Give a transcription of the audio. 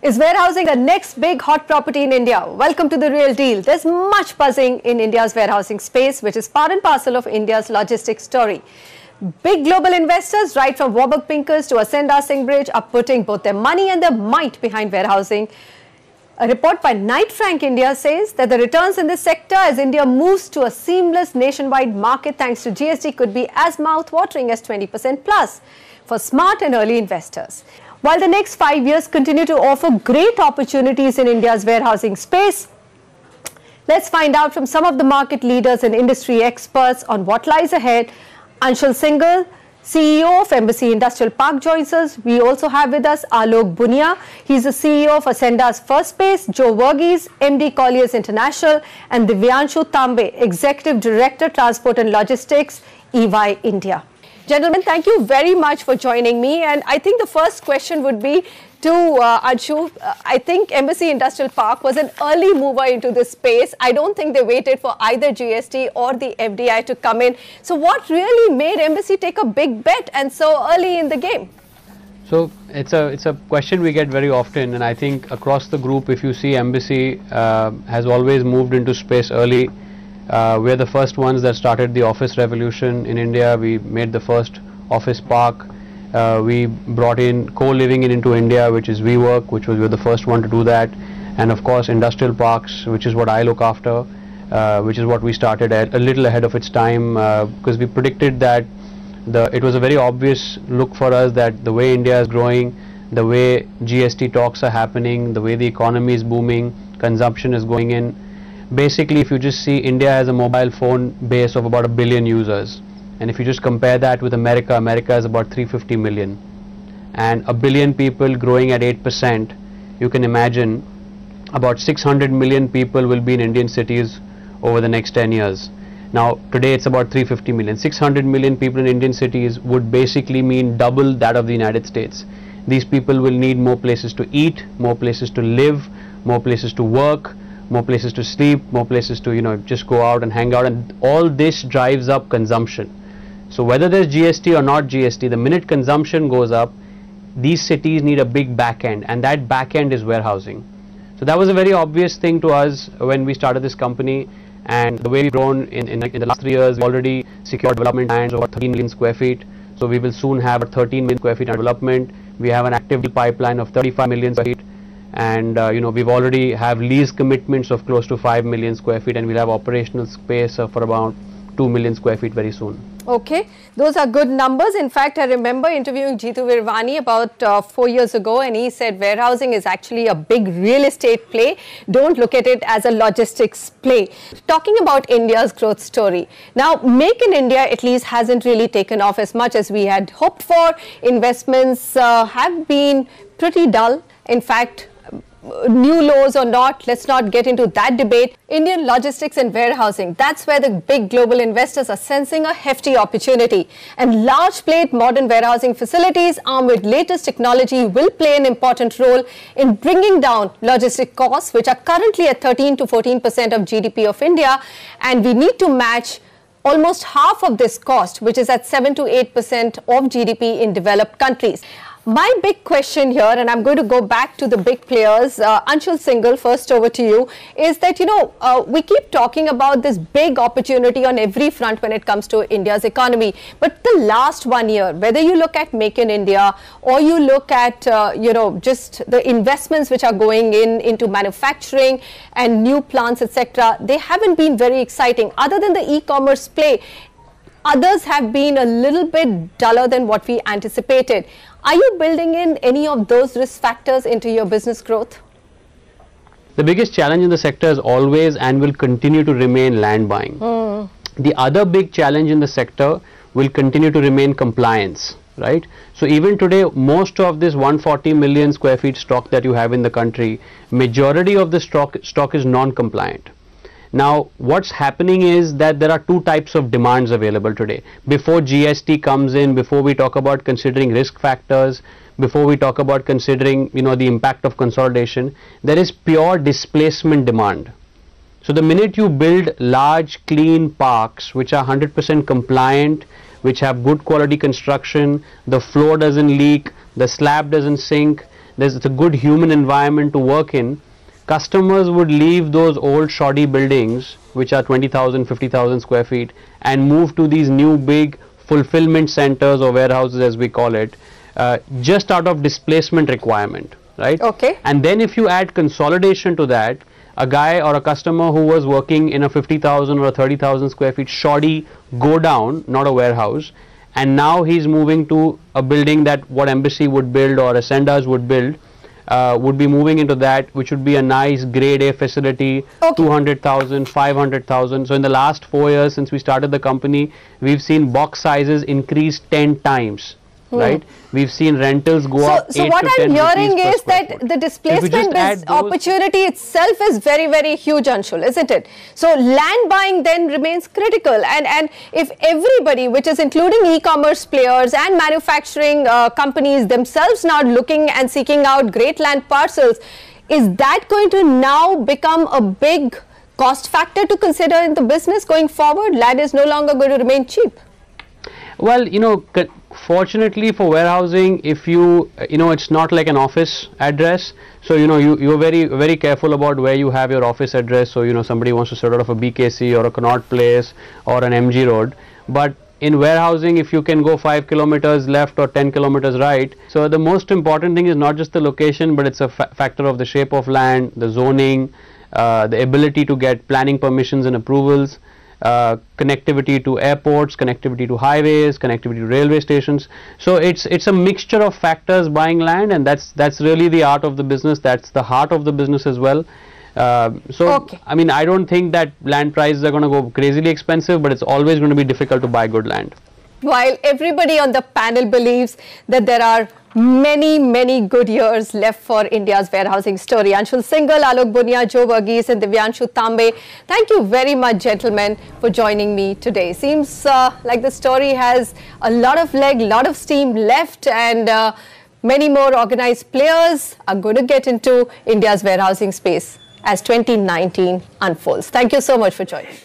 Is warehousing the next big hot property in India? Welcome to The Real Deal. There's much buzzing in India's warehousing space, which is part and parcel of India's logistics story. Big global investors, right from Warburg Pincus to Ascenda Singbridge, are putting both their money and their might behind warehousing. A report by Knight Frank India says that the returns in this sector as India moves to a seamless nationwide market thanks to GST could be as mouth-watering as 20% plus for smart and early investors. While the next 5 years continue to offer great opportunities in India's warehousing space, let's find out from some of the market leaders and industry experts on what lies ahead. Anshul Singhal, CEO of Embassy Industrial Park, joins us. We also have with us Alok Bunia. He's the CEO of Ascenda's First Space, Joe Verghese, MD Colliers International, and Divyanshu Tambe, Executive Director, Transport and Logistics, EY India. Gentlemen, thank you very much for joining me. And I think the first question would be to Anshu. I think Embassy Industrial Park was an early mover into this space. I don't think they waited for either GST or the FDI to come in. So what really made Embassy take a big bet and so early in the game? So it's a question we get very often, and I think across the group, if you see, Embassy has always moved into space early. We're the first ones that started the office revolution in India. We made the first office park. We brought in co-living into India, which is WeWork, we were the first one to do that. And of course, industrial parks, which is what I look after, which is what we started at a little ahead of its time, because we predicted that it was a very obvious look for us that the way India is growing, the way GST talks are happening, the way the economy is booming, consumption is going in. Basically, if you just see, India has a mobile phone base of about 1 billion users. And if you just compare that with America, America is about 350 million. And 1 billion people growing at 8%, you can imagine about 600 million people will be in Indian cities over the next 10 years. Now, today it's about 350 million. 600 million people in Indian cities would basically mean double that of the United States. These people will need more places to eat, more places to live, more places to work, more places to sleep, more places to, just go out and hang out, and all this drives up consumption. So whether there's GST or not GST, the minute consumption goes up, these cities need a big back end, and that back end is warehousing. So that was a very obvious thing to us when we started this company, and the way we've grown in the last 3 years, we already secured development lands over 13 million square feet. So we will soon have 13 million square feet in development. We have an active pipeline of 35 million square feet. And we've already have lease commitments of close to 5 million square feet, and we'll have operational space for about 2 million square feet very soon. Okay, those are good numbers. In fact, I remember interviewing Jeetu Virvani about 4 years ago, and he said warehousing is actually a big real estate play. Don't look at it as a logistics play. Talking about India's growth story. Now, Make in India at least hasn't really taken off as much as we had hoped for. Investments have been pretty dull. In fact, new laws or not, let's not get into that debate. Indian logistics and warehousing, that's where the big global investors are sensing a hefty opportunity. And large plate modern warehousing facilities armed with latest technology will play an important role in bringing down logistic costs, which are currently at 13 to 14% of GDP of India. And we need to match almost half of this cost, which is at 7 to 8% of GDP in developed countries. My big question here, and I'm going to go back to the big players, Anshul Singhal, first over to you, is that, we keep talking about this big opportunity on every front when it comes to India's economy. But the last 1 year, whether you look at Make in India or you look at, just the investments which are going into manufacturing and new plants, etc., they haven't been very exciting. Other than the e-commerce play, others have been a little bit duller than what we anticipated. Are you building in any of those risk factors into your business growth? The biggest challenge in the sector is always and will continue to remain land buying. The other big challenge in the sector will continue to remain compliance, right? So even today, most of this 140 million square feet stock that you have in the country, majority of the stock is non-compliant. Now, what's happening is that there are two types of demands available today. Before GST comes in, before we talk about considering risk factors, before we talk about considering, the impact of consolidation, there is pure displacement demand. So the minute you build large, clean parks, which are 100% compliant, which have good quality construction, the floor doesn't leak, the slab doesn't sink, it's a good human environment to work in, customers would leave those old shoddy buildings which are 20,000, 50,000 square feet and move to these new big fulfillment centers or warehouses, as we call it, just out of displacement requirement, right? Okay. And then if you add consolidation to that, a guy or a customer who was working in a 50,000 or a 30,000 square feet shoddy go down, not a warehouse, and now he's moving to a building that what Embassy would build or Ascendas would build, would be moving into that, which would be a nice grade A facility, okay. 200,000, 500,000. So in the last 4 years since we started the company, we've seen box sizes increase 10 times. Right, we've seen rentals go up. So what I'm hearing is that the displacement opportunity itself is very, very huge, Anshul, isn't it? So land buying then remains critical, and if everybody, which is including e-commerce players and manufacturing companies themselves, now looking and seeking out great land parcels, is that going to now become a big cost factor to consider in the business going forward? Land is no longer going to remain cheap. Well, you know, fortunately for warehousing, if it's not like an office address, so you're very careful about where you have your office address. So somebody wants to set out of a BKC or a Connaught Place or an MG Road, but in warehousing, if you can go 5 kilometers left or 10 kilometers right, so the most important thing is not just the location, but it's a factor of the shape of land, the zoning, the ability to get planning permissions and approvals, connectivity to airports, connectivity to highways, connectivity to railway stations. So it's a mixture of factors buying land, and that's really the art of the business. That's the heart of the business as well. Okay. I mean, I don't think that land prices are going to go crazily expensive, but it's always going to be difficult to buy good land. While everybody on the panel believes that there are many good years left for India's warehousing story. Anshul Singhal, Alok Bunia, Joe Verghese and Divyanshu Tambe, thank you very much, gentlemen, for joining me today. Seems like the story has a lot of leg, lot of steam left, and many more organized players are going to get into India's warehousing space as 2019 unfolds. Thank you so much for joining.